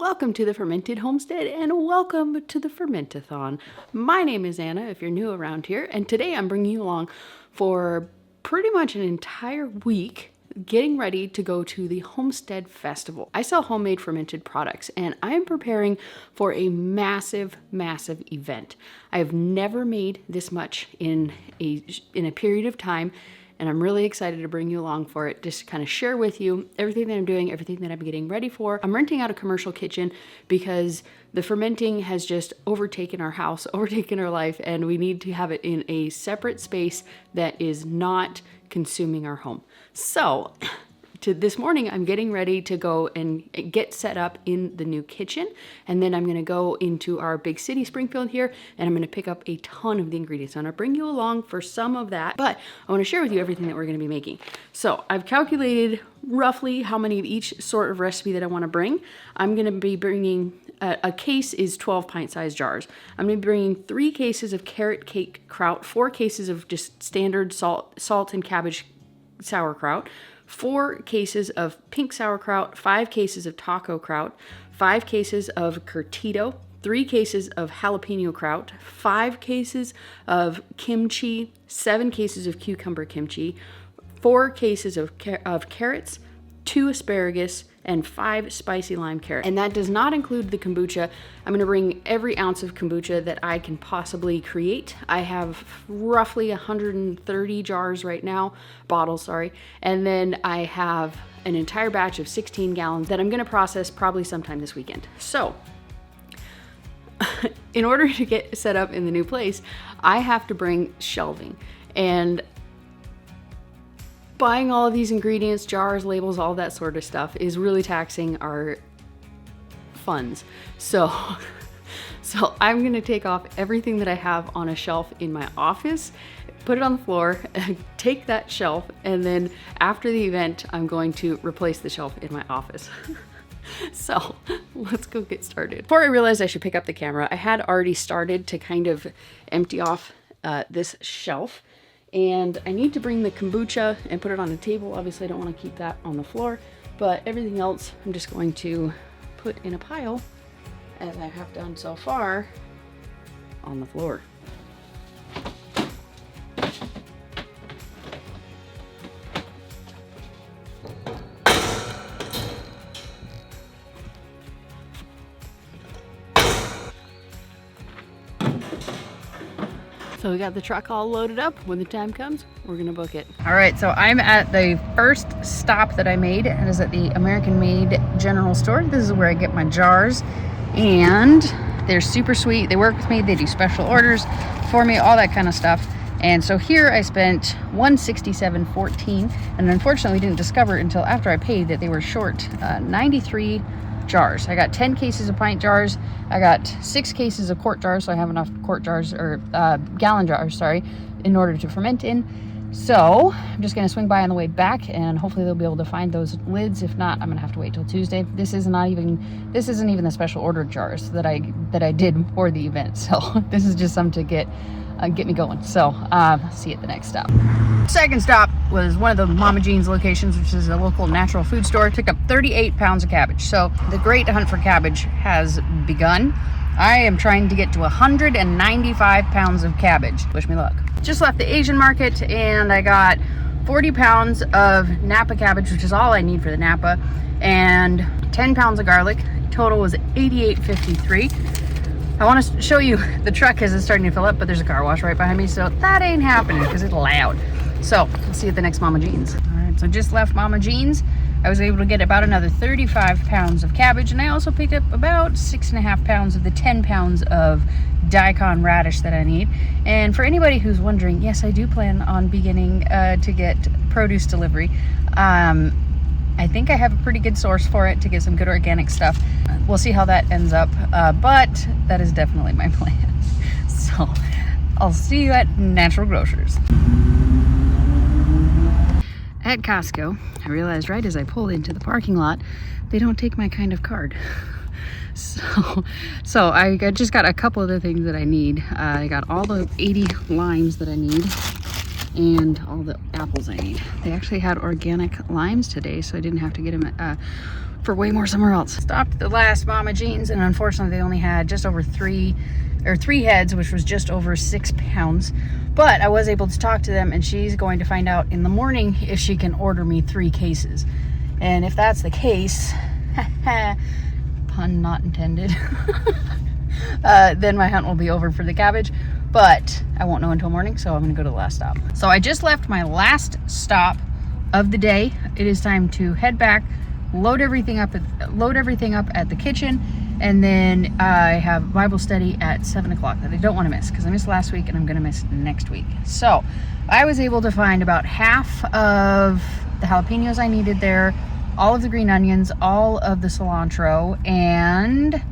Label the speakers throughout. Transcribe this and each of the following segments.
Speaker 1: Welcome to the Fermented Homestead and welcome to the Fermentathon. My name is Anna if you're new around here, and today I'm bringing you along for pretty much an entire week getting ready to go to the Homestead Festival. I sell homemade fermented products and I'm preparing for a massive event. I have never made this much in a period of time, and I'm really excited to bring you along for it, just to kind of share with you everything that I'm doing, everything that I'm getting ready for. I'm renting out a commercial kitchen because the fermenting has just overtaken our house, overtaken our life, and we need to have it in a separate space that is not consuming our home. So this morning, I'm getting ready to go and get set up in the new kitchen. And then I'm going to go into our big city, Springfield here, and I'm going to pick up a ton of the ingredients. I'm going to bring you along for some of that, but I want to share with you everything that we're going to be making. So I've calculated roughly how many of each sort of recipe that I want to bring. I'm going to be bringing a case is 12 pint-sized jars. I'm going to be bringing 3 cases of carrot cake kraut, 4 cases of just standard salt and cabbage sauerkraut, 4 cases of pink sauerkraut, 5 cases of taco kraut, 5 cases of curtido, 3 cases of jalapeno kraut, 5 cases of kimchi, 7 cases of cucumber kimchi, 4 cases of carrots, 2 asparagus, and 5 spicy lime carrots. And that does not include the kombucha. I'm going to bring every ounce of kombucha that I can possibly create. I have roughly 130 jars right now, bottles, sorry. And then I have an entire batch of 16 gallons that I'm going to process probably sometime this weekend. So in order to get set up in the new place, I have to bring shelving. And buying all of these ingredients, jars, labels, all that sort of stuff is really taxing our funds. So I'm gonna take off everything that I have on a shelf in my office, put it on the floor, take that shelf, and then after the event, I'm going to replace the shelf in my office. So let's go get started. Before I realized I should pick up the camera, I had already started to kind of empty off this shelf. And I need to bring the kombucha and put it on a table. Obviously, I don't want to keep that on the floor, but everything else I'm just going to put in a pile, as I have done so far, on the floor. So we got the truck all loaded up. When the time comes, we're gonna book it. All right, so I'm at the first stop that I made, and is at the American Made General Store. This is where I get my jars, and they're super sweet. They work with me, they do special orders for me, all that kind of stuff. And so here I spent $167.14, and unfortunately we didn't discover until after I paid that they were short 93 jars. I got 10 cases of pint jars. I got 6 cases of quart jars, so I have enough quart jars, or gallon jars, sorry, in order to ferment in. So I'm just gonna swing by on the way back, and hopefully they'll be able to find those lids. If not, I'm gonna have to wait till Tuesday. This isn't even the special order jars that I did for the event. So this is just something to get me going. So see you at the next stop. Second stop was one of the Mama Jean's locations, which is a local natural food store. Took up 38 pounds of cabbage. So the great hunt for cabbage has begun. I am trying to get to 195 pounds of cabbage. Wish me luck. Just left the Asian market and I got 40 pounds of Napa cabbage, which is all I need for the Napa, and 10 pounds of garlic. Total was $88.53. I want to show you the truck as it's starting to fill up, but there's a car wash right behind me, so that ain't happening because it's loud. So I'll see you at the next Mama Jean's. All right, so just left Mama Jean's. I was able to get about another 35 pounds of cabbage, and I also picked up about 6.5 pounds of the 10 pounds of daikon radish that I need. And for anybody who's wondering, yes, I do plan on beginning to get produce delivery. I think I have a pretty good source for it to get some good organic stuff. We'll see how that ends up, but that is definitely my plan. So I'll see you at Natural Grocers. At Costco, I realized right as I pulled into the parking lot, they don't take my kind of card. So I just got a couple of the things that I need. I got all the 80 limes that I need and all the apples I need. They actually had organic limes today, so I didn't have to get them for way more somewhere else. Stopped at the last Mama Jean's, and unfortunately they only had just over three heads, which was just over 6 pounds. But I was able to talk to them, and she's going to find out in the morning if she can order me 3 cases. And if that's the case, pun not intended, then my hunt will be over for the cabbage. But I won't know until morning, so I'm gonna go to the last stop. So I just left my last stop of the day. It is time to head back, load everything up at the kitchen, and then I have Bible study at 7 o'clock that I don't want to miss because I missed last week and I'm gonna miss next week. So I was able to find about half of the jalapenos I needed there, all of the green onions, all of the cilantro, and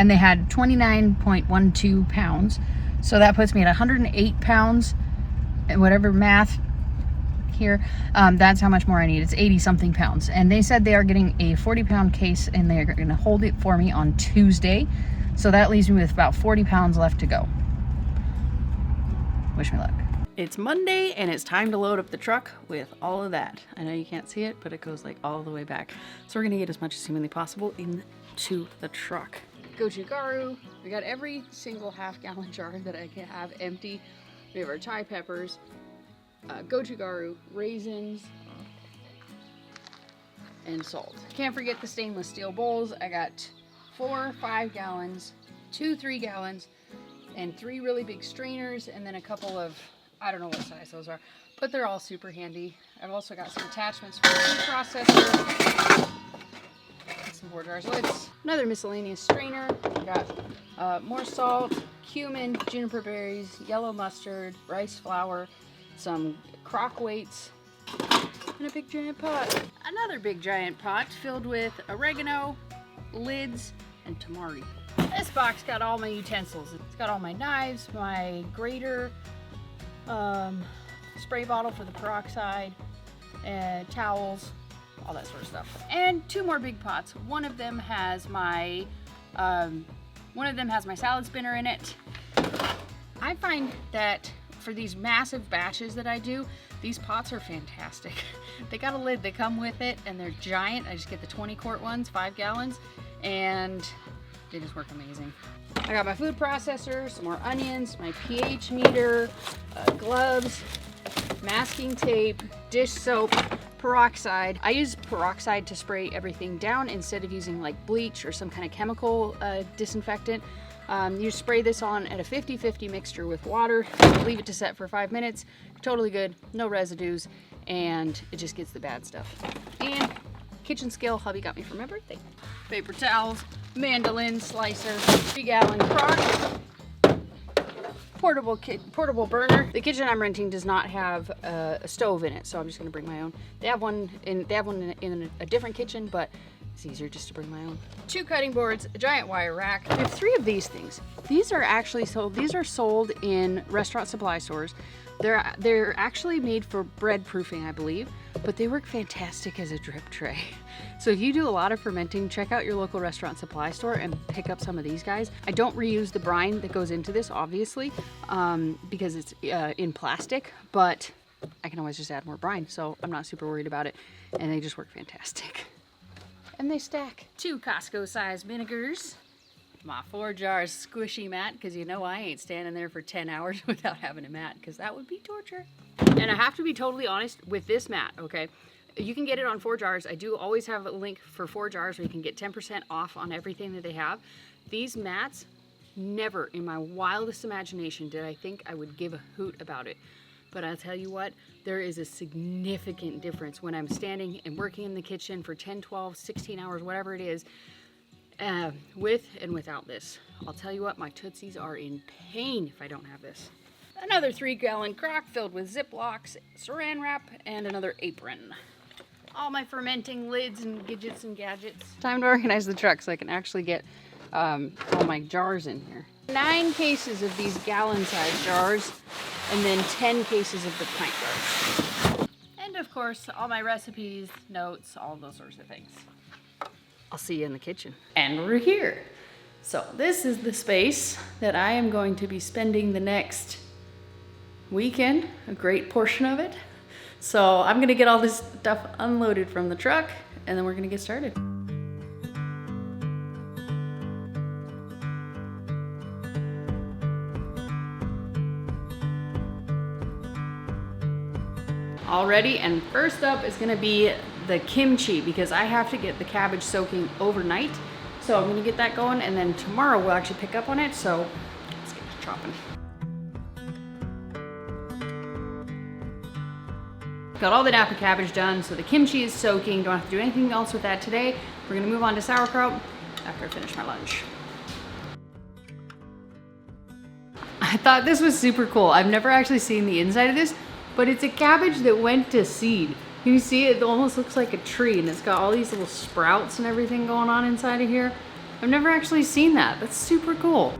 Speaker 1: they had 29.12 pounds. So that puts me at 108 pounds, and whatever math here, that's how much more I need. It's 80 something pounds. And they said they are getting a 40-pound case and they're going to hold it for me on Tuesday. So that leaves me with about 40 pounds left to go. Wish me luck. It's Monday and it's time to load up the truck with all of that. I know you can't see it, but it goes like all the way back. So we're going to get as much as humanly possible into the truck. Gochugaru. We got every single half-gallon jar that I can have empty. We have our Thai peppers, gochugaru, raisins, and salt. Can't forget the stainless steel bowls. I got 4 5 gallons, 2 3 gallons, and 3 really big strainers, and then a couple of, I don't know what size those are, but they're all super handy. I've also got some attachments for the food processor, some 4 jars lids, another miscellaneous strainer. I got more salt, cumin, juniper berries, yellow mustard, rice flour, some crock weights, and a big giant pot. Another big giant pot filled with oregano, lids, and tamari. This box got all my utensils. It's got all my knives, my grater, spray bottle for the peroxide, and towels, all that sort of stuff. And 2 more big pots. One of them has my salad spinner in it. I find that for these massive batches that I do, these pots are fantastic. They got a lid that come with it and they're giant. I just get the 20-quart ones, 5 gallons, and they just work amazing. I got my food processor, some more onions, my pH meter, gloves, masking tape, dish soap, peroxide. I use peroxide to spray everything down instead of using like bleach or some kind of chemical disinfectant. You spray this on at a 50-50 mixture with water, leave it to set for 5 minutes, totally good, no residues, and it just gets the bad stuff. And kitchen scale hubby got me for my birthday. Paper towels, mandolin, slicer, 3-gallon crock, portable burner. The kitchen I'm renting does not have a stove in it, so I'm just gonna bring my own. They have one in a different kitchen, but it's easier just to bring my own. 2 cutting boards, a giant wire rack. We have 3 of these things. These are actually sold. These are sold in restaurant supply stores. They're actually made for bread proofing, I believe, but they work fantastic as a drip tray. So if you do a lot of fermenting, check out your local restaurant supply store and pick up some of these guys. I don't reuse the brine that goes into this, obviously, because it's in plastic, but I can always just add more brine, so I'm not super worried about it, and they just work fantastic. And they stack. 2 Costco-sized vinegars. My 4 jars squishy mat, because you know I ain't standing there for 10 hours without having a mat, because that would be torture. And I have to be totally honest with this mat, okay? You can get it on 4 jars. I do always have a link for 4 jars where you can get 10% off on everything that they have. These mats, never in my wildest imagination did I think I would give a hoot about it. But I'll tell you what, there is a significant difference when I'm standing and working in the kitchen for 10, 12, 16 hours, whatever it is, with and without this. I'll tell you what, my tootsies are in pain if I don't have this. Another 3-gallon crock filled with Ziplocs, saran wrap, and another apron. All my fermenting lids and gadgets and gadgets. Time to organize the truck so I can actually get all my jars in here. 9 cases of these gallon-sized jars, and then 10 cases of the pint jars. And of course, all my recipes, notes, all those sorts of things. I'll see you in the kitchen. And we're here. So this is the space that I am going to be spending the next weekend, a great portion of it. So I'm gonna get all this stuff unloaded from the truck, and then we're gonna get started. Already, and first up is gonna be the kimchi, because I have to get the cabbage soaking overnight. So I'm gonna get that going, and then tomorrow we'll actually pick up on it. So let's get to chopping. Got all the Napa cabbage done, so the kimchi is soaking. Don't have to do anything else with that today. We're gonna move on to sauerkraut after I finish my lunch. I thought this was super cool. I've never actually seen the inside of this, but it's a cabbage that went to seed. Can you see it? It almost looks like a tree, and it's got all these little sprouts and everything going on inside of here. I've never actually seen that. That's super cool.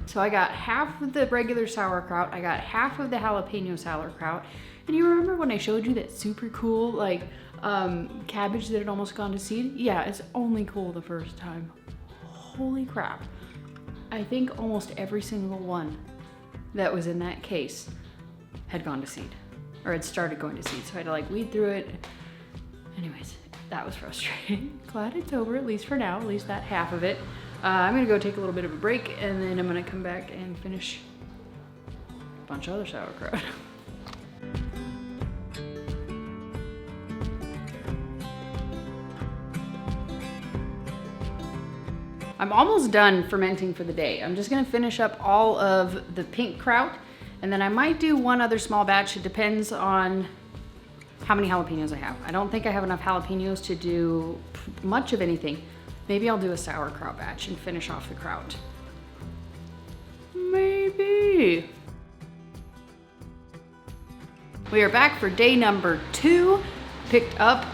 Speaker 1: So I got half of the regular sauerkraut, I got half of the jalapeno sauerkraut, and you remember when I showed you that super cool like cabbage that had almost gone to seed? Yeah, it's only cool the first time. Holy crap. I think almost every single one that was in that case had gone to seed, or had started going to seed, so I had to like weed through it. Anyways, that was frustrating. Glad it's over, at least for now, at least that half of it. I'm gonna go take a little bit of a break, and then I'm gonna come back and finish a bunch of other sauerkraut. I'm almost done fermenting for the day. I'm just gonna finish up all of the pink kraut, and then I might do one other small batch. It depends on how many jalapenos I have. I don't think I have enough jalapenos to do much of anything. Maybe I'll do a sauerkraut batch and finish off the kraut. Maybe. We are back for day number 2. Picked up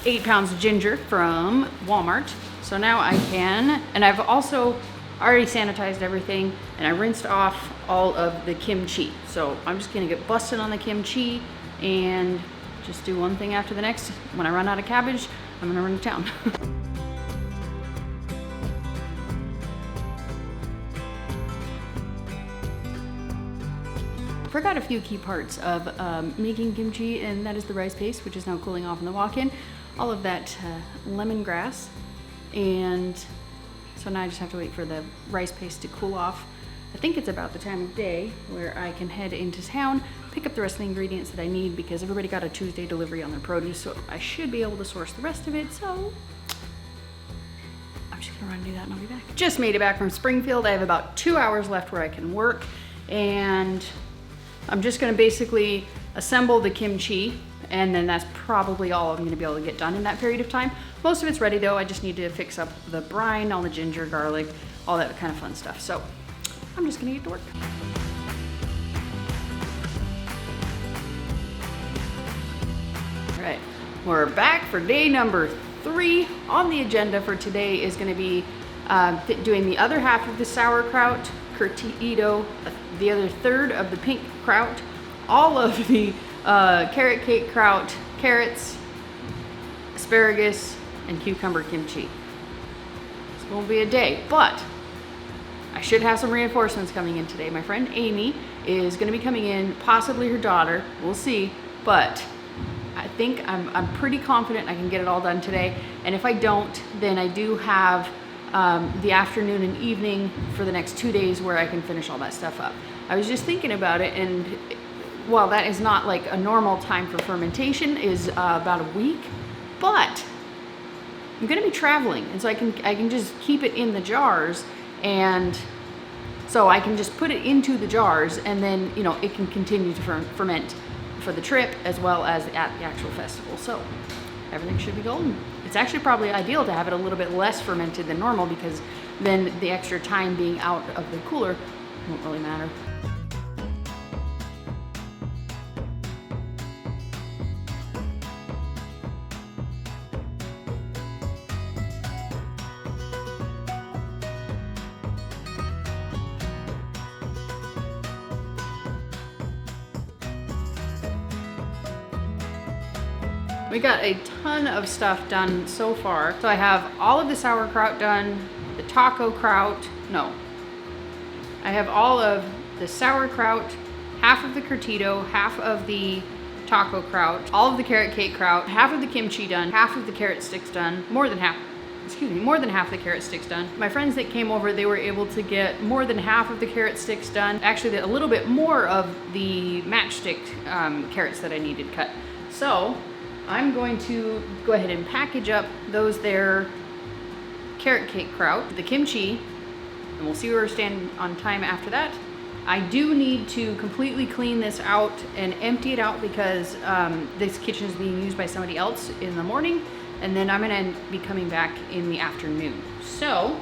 Speaker 1: 8 pounds of ginger from Walmart. So now I can, and I've also already sanitized everything, and I rinsed off all of the kimchi. So I'm just gonna get busted on the kimchi and just do one thing after the next. When I run out of cabbage, I'm gonna run to town. Forgot a few key parts of making kimchi, and that is the rice paste, which is now cooling off in the walk-in. All of that lemongrass, and so now I just have to wait for the rice paste to cool off. I think it's about the time of day where I can head into town, pick up the rest of the ingredients that I need, because everybody got a Tuesday delivery on their produce, so I should be able to source the rest of it. So I'm just gonna run and do that, and I'll be back. Just made it back from Springfield. I have about 2 hours left where I can work, and I'm just gonna basically assemble the kimchi, and then that's probably all I'm gonna be able to get done in that period of time. Most of it's ready though. I just need to fix up the brine, all the ginger, garlic, all that kind of fun stuff. So I'm just gonna get to work. All right, we're back for day number 3. On the agenda for today is gonna be doing the other half of the sauerkraut, curtido, the other third of the pink kraut, all of the carrot cake kraut, carrots, asparagus, and cucumber kimchi. It's gonna be a day, but I should have some reinforcements coming in today. My friend Amy is gonna be coming in, possibly her daughter, we'll see, but I think I'm pretty confident I can get it all done today. And if I don't, then I do have the afternoon and evening for the next 2 days where I can finish all that stuff up. I was just thinking about it, and while that is not like a normal time for fermentation, is about a week, but I'm gonna be traveling, and so I can just keep it in the jars, and so I can just put it into the jars, and then it can continue to ferment for the trip as well as at the actual festival. So everything should be golden. It's actually probably ideal to have it a little bit less fermented than normal, because then the extra time being out of the cooler won't really matter. We got a ton of stuff done so far. So I have all of the sauerkraut done, the taco kraut, no. I have all of the sauerkraut, half of the curtido, half of the taco kraut, all of the carrot cake kraut, half of the kimchi done, half of the carrot sticks done, more than half the carrot sticks done. My friends that came over, they were able to get more than half of the carrot sticks done. Actually, a little bit more of the matchstick carrots that I needed cut. So I'm going to go ahead and package up those there carrot cake kraut, the kimchi, and we'll see where we're standing on time after that. I do need to completely clean this out and empty it out because this kitchen is being used by somebody else in the morning, and then I'm gonna be coming back in the afternoon. So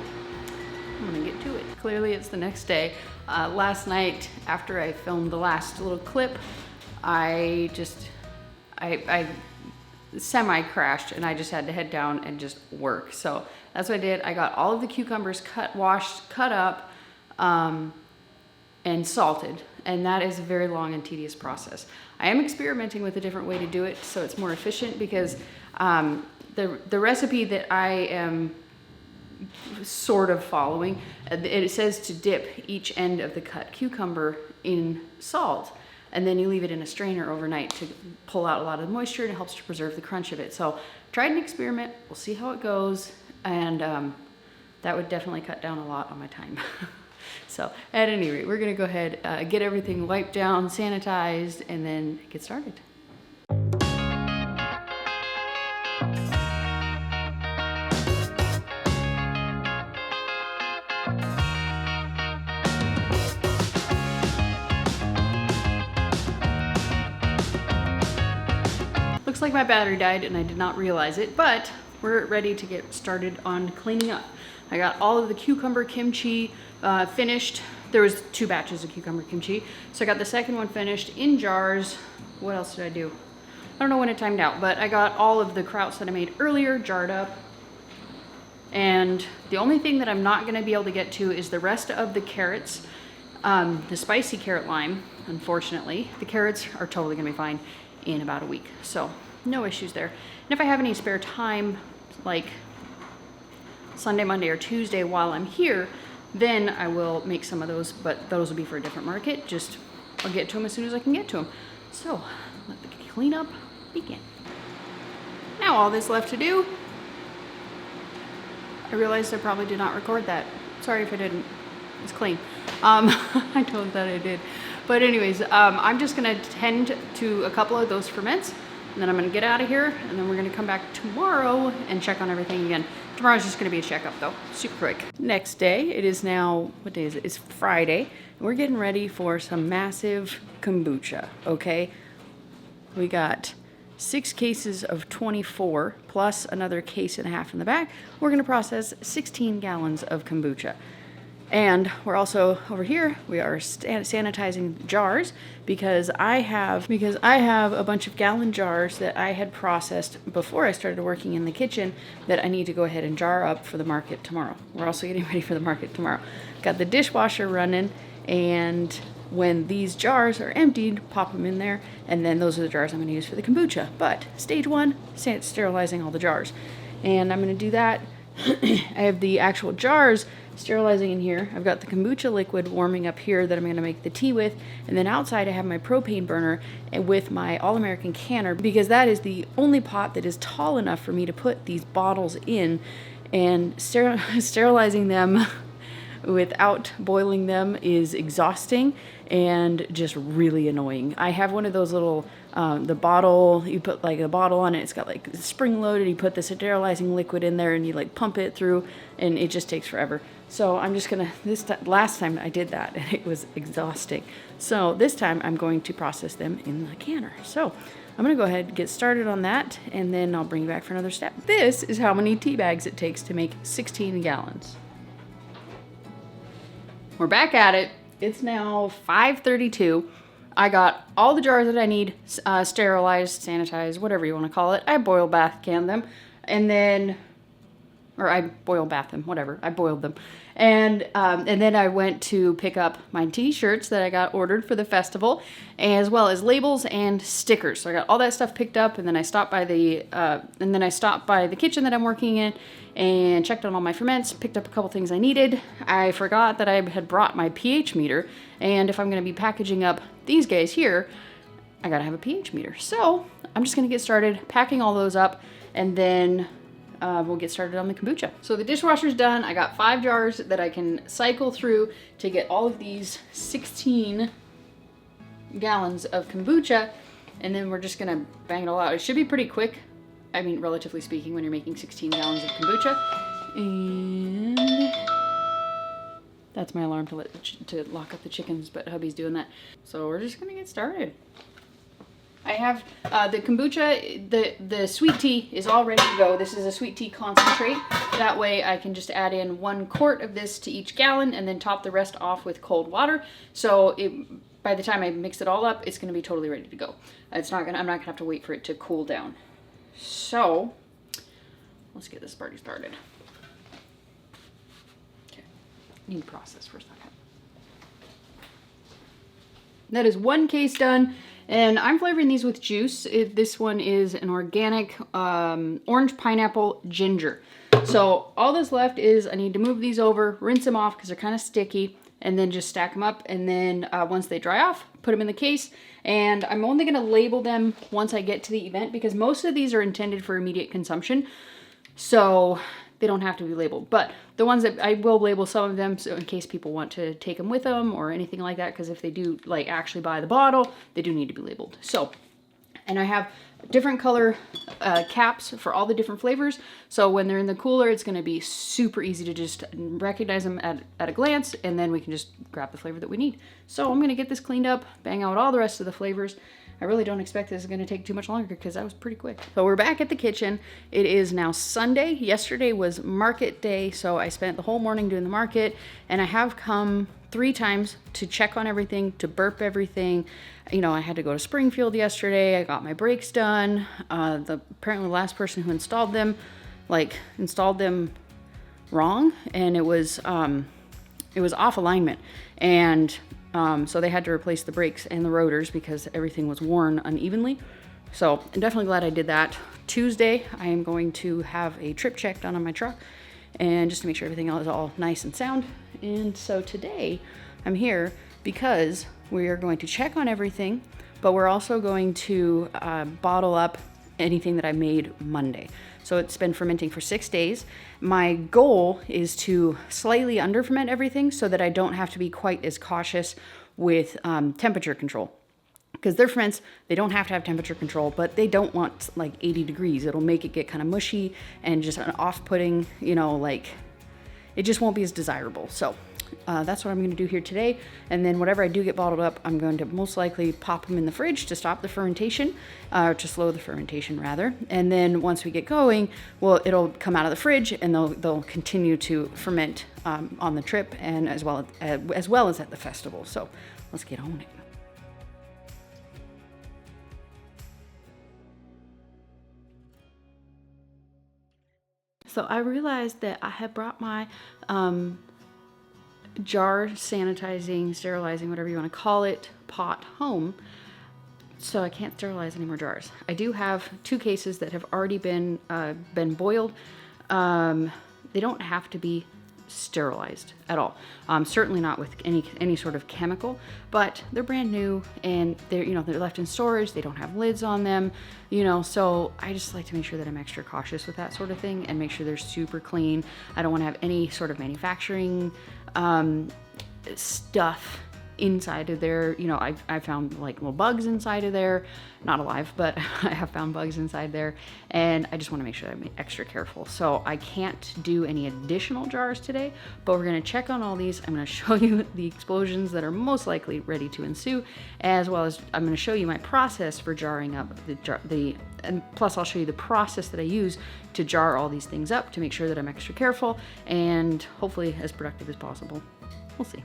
Speaker 1: I'm gonna get to it. Clearly it's the next day. Last night after I filmed the last little clip, I semi-crashed and I just had to head down and just work. So that's what I did. I got all of the cucumbers washed, cut up, and salted, and that is a very long and tedious process. I am experimenting with a different way to do it so it's more efficient because the recipe that I am sort of following, it says to dip each end of the cut cucumber in salt, and then you leave it in a strainer overnight to pull out a lot of the moisture, and it helps to preserve the crunch of it. So tried an experiment, we'll see how it goes, and that would definitely cut down a lot on my time. So at any rate, we're gonna go ahead, get everything wiped down, sanitized, and then get started. Looks like my battery died and I did not realize it, but we're ready to get started on cleaning up. I got all of the cucumber kimchi finished. There was 2 batches of cucumber kimchi. So I got the second one finished in jars. What else did I do? I don't know when it timed out, but I got all of the krauts that I made earlier jarred up. And the only thing that I'm not gonna be able to get to is the rest of the carrots, the spicy carrot lime, unfortunately. The carrots are totally gonna be fine in about a week. So no issues there. And if I have any spare time, like Sunday, Monday, or Tuesday while I'm here, then I will make some of those, but those will be for a different market. Just, I'll get to them as soon as I can get to them. So let the cleanup begin. Now all that's left to do, I realized I probably did not record that. Sorry if I didn't, it's clean. I told that I did. But anyways, I'm just gonna tend to a couple of those ferments, and then I'm gonna get out of here, and then we're gonna come back tomorrow and check on everything again. Tomorrow's just gonna be a checkup though, super quick. Next day, it is now, what day is it? It's Friday. And we're getting ready for some massive kombucha, okay? We got 6 cases of 24 plus another case and a half in the back. We're gonna process 16 gallons of kombucha. And we're also over here, we are sanitizing jars because I have a bunch of gallon jars that I had processed before I started working in the kitchen that I need to go ahead and jar up for the market tomorrow. We're also getting ready for the market tomorrow. Got the dishwasher running, and when these jars are emptied, pop them in there, and then those are the jars I'm gonna use for the kombucha. But stage 1, sterilizing all the jars. And I'm gonna do that. I have the actual jars sterilizing in here. I've got the kombucha liquid warming up here that I'm going to make the tea with, and then outside I have my propane burner and with my all-American canner, because that is the only pot that is tall enough for me to put these bottles in, and sterilizing them without boiling them is exhausting and just really annoying. I have one of those little the bottle, you put like a bottle on it, it's got like spring loaded, you put the sterilizing liquid in there and you like pump it through, and it just takes forever. So I'm just gonna, last time I did that and it was exhausting. So this time I'm going to process them in the canner. So I'm gonna go ahead and get started on that, and then I'll bring you back for another step. This is how many tea bags it takes to make 16 gallons. We're back at it. It's now 5:32. I got all the jars that I need sterilized, sanitized, whatever you want to call it. I boil bath canned them, and then, or I boil bath them, whatever. I boiled them, and then I went to pick up my T-shirts that I got ordered for the festival, as well as labels and stickers. So I got all that stuff picked up, and then I stopped by the kitchen that I'm working in, and checked on all my ferments, picked up a couple things I needed. I forgot that I had brought my pH meter, and if I'm going to be packaging up these guys here, I gotta have a pH meter. So I'm just gonna get started packing all those up, and then we'll get started on the kombucha. So the dishwasher's done. I got 5 jars that I can cycle through to get all of these 16 gallons of kombucha, and then we're just gonna bang it all out. It should be pretty quick. I mean, relatively speaking, when you're making 16 gallons of kombucha. And that's my alarm to lock up the chickens, but hubby's doing that. So we're just gonna get started. I have the kombucha, the sweet tea is all ready to go. This is a sweet tea concentrate. That way I can just add in 1 quart of this to each gallon and then top the rest off with cold water. So by the time I mix it all up, it's gonna be totally ready to go. I'm not gonna have to wait for it to cool down. So let's get this party started. Okay, need to process for a second. That is 1 case done. And I'm flavoring these with juice. This one is an organic orange pineapple ginger. So all that's left is I need to move these over, rinse them off because they're kind of sticky, and then just stack them up. And then once they dry off, put them in the case. And I'm only going to label them once I get to the event because most of these are intended for immediate consumption. So they don't have to be labeled. But the ones that I will label some of them, so in case people want to take them with them or anything like that, because if they do like actually buy the bottle, they do need to be labeled. So, and I have different color caps for all the different flavors. So when they're in the cooler, it's going to be super easy to just recognize them at a glance, and then we can just grab the flavor that we need. So I'm going to get this cleaned up, bang out all the rest of the flavors. I really don't expect this is going to take too much longer because that was pretty quick. So we're back at the kitchen. It is now Sunday. Yesterday was market day, so I spent the whole morning doing the market, and I have come 3 times to check on everything, to burp everything. You know, I had to go to Springfield yesterday. I got my brakes done. Apparently the last person who installed them, installed them wrong, and it was off alignment. And so they had to replace the brakes and the rotors because everything was worn unevenly. So I'm definitely glad I did that. Tuesday, I am going to have a trip check done on my truck, and just to make sure everything is all nice and sound. And so today I'm here because we are going to check on everything, but we're also going to bottle up anything that I made Monday. So it's been fermenting for 6 days. My goal is to slightly under ferment everything so that I don't have to be quite as cautious with temperature control. Because their ferments, they don't have to have temperature control, but they don't want like 80 degrees. It'll make it get kind of mushy and just an off-putting, you know, like it just won't be as desirable. So that's what I'm going to do here today. And then whatever I do get bottled up, I'm going to most likely pop them in the fridge to stop the fermentation, or to slow the fermentation rather. And then once we get going, well, it'll come out of the fridge and they'll continue to ferment on the trip and as well as at the festival. So let's get on it. So I realized that I had brought my jar sanitizing, sterilizing, whatever you want to call it, pot home. So I can't sterilize any more jars. I do have 2 cases that have already been boiled. They don't have to be sterilized at all. Certainly not with any sort of chemical, but they're brand new and they're left in storage. They don't have lids on them, so I just like to make sure that I'm extra cautious with that sort of thing and make sure they're super clean. I don't want to have any sort of manufacturing stuff inside of there. I found like little bugs inside of there, not alive, but I have found bugs inside there, and I just want to make sure I'm extra careful. So I can't do any additional jars today, but we're going to check on all these. I'm going to show you the explosions that are most likely ready to ensue, as well as I'm going to show you my process for jarring up and plus I'll show you the process that I use to jar all these things up to make sure that I'm extra careful and hopefully as productive as possible. We'll see.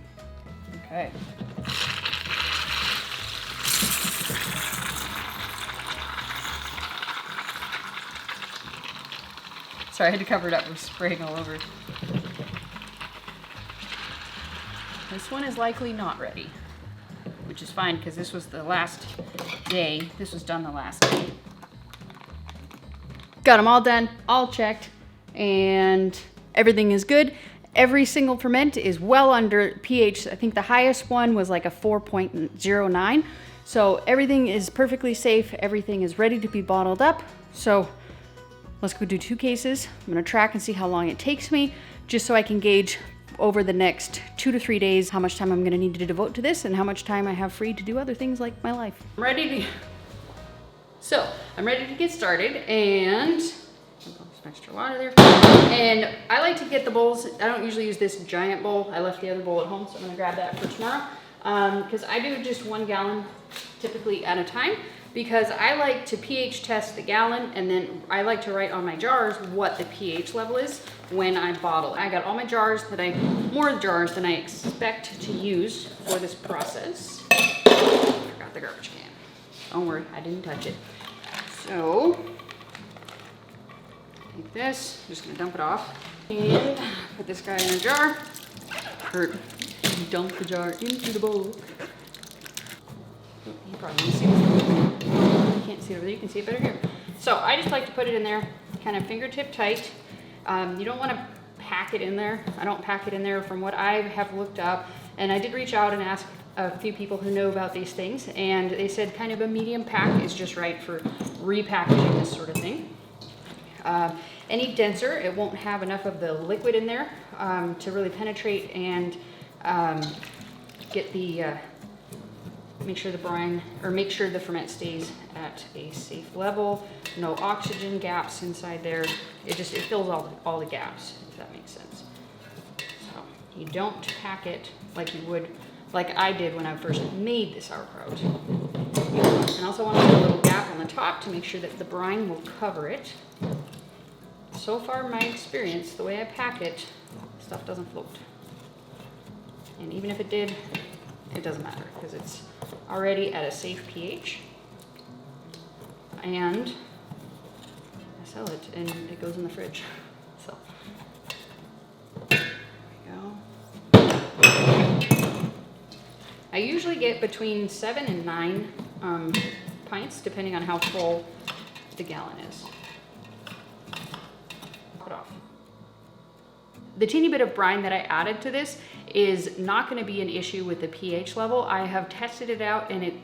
Speaker 1: Okay. Sorry, I had to cover it up. We're spraying all over. This one is likely not ready, which is fine because this was the last day. This was done the last day. Got them all done, all checked, and everything is good. Every single ferment is well under pH. I think the highest one was like a 4.09. So everything is perfectly safe. Everything is ready to be bottled up. So let's go do 2 cases. I'm gonna track and see how long it takes me, just so I can gauge over the next 2 to 3 days how much time I'm gonna need to devote to this and how much time I have free to do other things like my life. I'm ready to get started, and some extra water there. And I like to get the bowls. I don't usually use this giant bowl. I left the other bowl at home, so I'm gonna grab that for tomorrow. Because I do just 1 gallon typically at a time, because I like to pH test the gallon, and then I like to write on my jars what the pH level is when I bottle. I got all my jars more jars than I expect to use for this process. Forgot the garbage can. Don't worry, I didn't touch it. So, take this, I'm just gonna dump it off, and put this guy in a jar. Dump the jar into the bowl. You probably can't see this. You can't see it over there, you can see it better here. So I just like to put it in there, kind of fingertip tight. You don't want to pack it in there. I don't pack it in there from what I have looked up. And I did reach out and ask a few people who know about these things, and they said kind of a medium pack is just right for repackaging this sort of thing. Any denser, it won't have enough of the liquid in there to really penetrate and get the, make sure the brine, or make sure the ferment stays at a safe level. No oxygen gaps inside there. It fills all the gaps, if that makes sense. So you don't pack it like you would, like I did when I first made the sauerkraut. And also want to put a little gap on the top to make sure that the brine will cover it. So far, my experience, the way I pack it, stuff doesn't float. And even if it did, it doesn't matter, because it's already at a safe pH. And I sell it, and it goes in the fridge. So, there we go. I usually get between 7 and 9 pints, depending on how full the gallon is. Top it off. The teeny bit of brine that I added to this is not going to be an issue with the pH level. I have tested it out, and it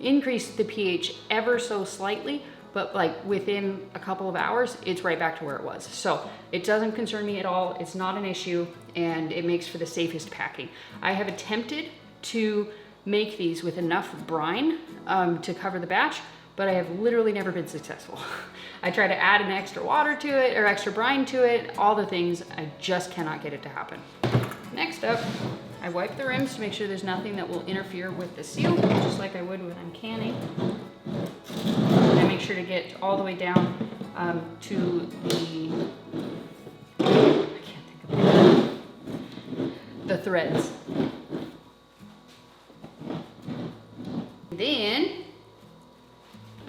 Speaker 1: increased the pH ever so slightly, but like within a couple of hours, it's right back to where it was. So it doesn't concern me at all. It's not an issue, and it makes for the safest packing. I have attempted to make these with enough brine to cover the batch, but I have literally never been successful. I try to add an extra water to it, or extra brine to it, all the things, I just cannot get it to happen. Next up, I wipe the rims to make sure there's nothing that will interfere with the seal, just like I would when I'm canning. I make sure to get all the way down to the threads. Then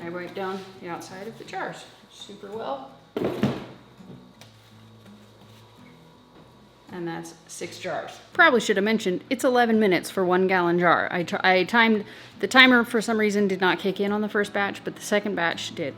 Speaker 1: I wipe down the outside of the jars super well. And that's 6 jars. Probably should have mentioned, it's 11 minutes for 1 gallon jar. I timed, the timer for some reason did not kick in on the first batch, but the second batch did.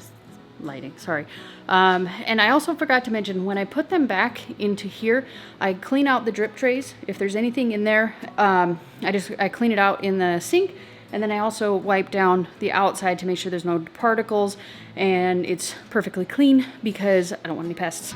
Speaker 1: Lighting, sorry. And I also forgot to mention, when I put them back into here, I clean out the drip trays. If there's anything in there, I clean it out in the sink. And then I also wipe down the outside to make sure there's no particles and it's perfectly clean, because I don't want any pests.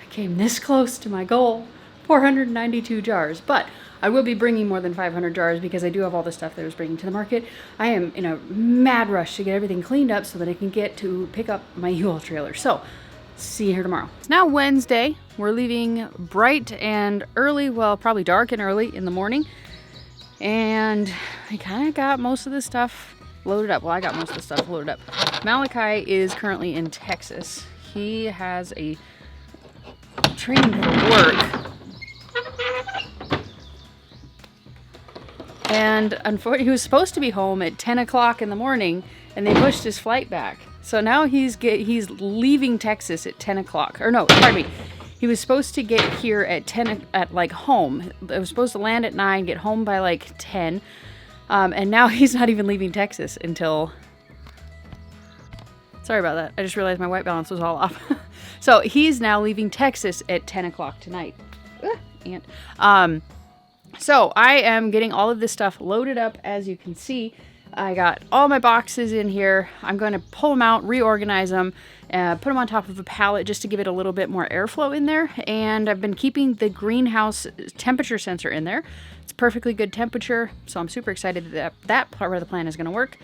Speaker 1: I came this close to my goal, 492 jars, but I will be bringing more than 500 jars because I do have all the stuff that I was bringing to the market. I am in a mad rush to get everything cleaned up so that I can get to pick up my U-Haul trailer. So, see you here tomorrow. It's now Wednesday. We're leaving bright and early, well, probably dark and early in the morning. And I kind of got most of the stuff loaded up. Well, I got most of the stuff loaded up. Malachi is currently in Texas. He has a training for work. And unfortunately, he was supposed to be home at 10 o'clock in the morning, and they pushed his flight back. So now he's leaving Texas at 10 o'clock. Or no, pardon me. He was supposed to get here at home. It was supposed to land at 9, get home by like 10. And now he's not even leaving Texas until... Sorry about that. I just realized my white balance was all off. So he's now leaving Texas at 10 o'clock tonight. And so I am getting all of this stuff loaded up. As you can see, I got all my boxes in here. I'm going to pull them out, reorganize them, put them on top of a pallet just to give it a little bit more airflow in there. And I've been keeping the greenhouse temperature sensor in there. It's perfectly good temperature, so I'm super excited that that part of the plan is going to work.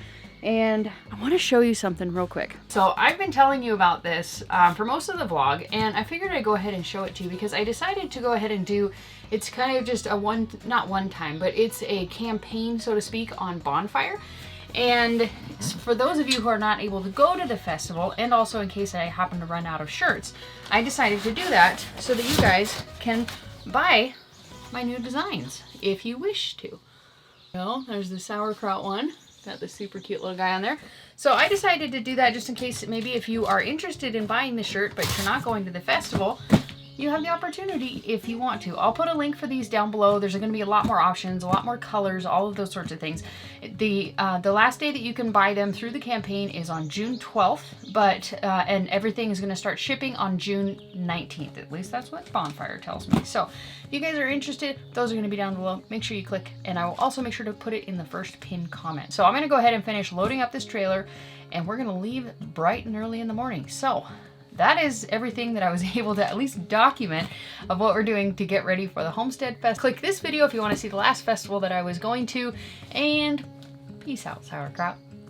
Speaker 1: And I want to show you something real quick. So I've been telling you about this for most of the vlog, and I figured I'd go ahead and show it to you because I decided to go ahead and do, it's kind of just a not one time, but it's a campaign, so to speak, on Bonfire. And for those of you who are not able to go to the festival, and also in case I happen to run out of shirts, I decided to do that so that you guys can buy my new designs if you wish to. Well, there's the sauerkraut one. Got this super cute little guy on there. So I decided to do that just in case maybe if you are interested in buying the shirt but you're not going to the festival, you have the opportunity if you want to. I'll put a link for these down below. There's going to be a lot more options, a lot more colors, all of those sorts of things. The last day that you can buy them through the campaign is on June 12th, but and everything is going to start shipping on June 19th. At least that's what Bonfire tells me. So if you guys are interested, those are going to be down below. Make sure you click, and I will also make sure to put it in the first pinned comment. So I'm going to go ahead and finish loading up this trailer, and we're going to leave bright and early in the morning. So that is everything that I was able to at least document of what we're doing to get ready for the Homestead Fest. Click this video if you want to see the last festival that I was going to, and peace out, sauerkraut.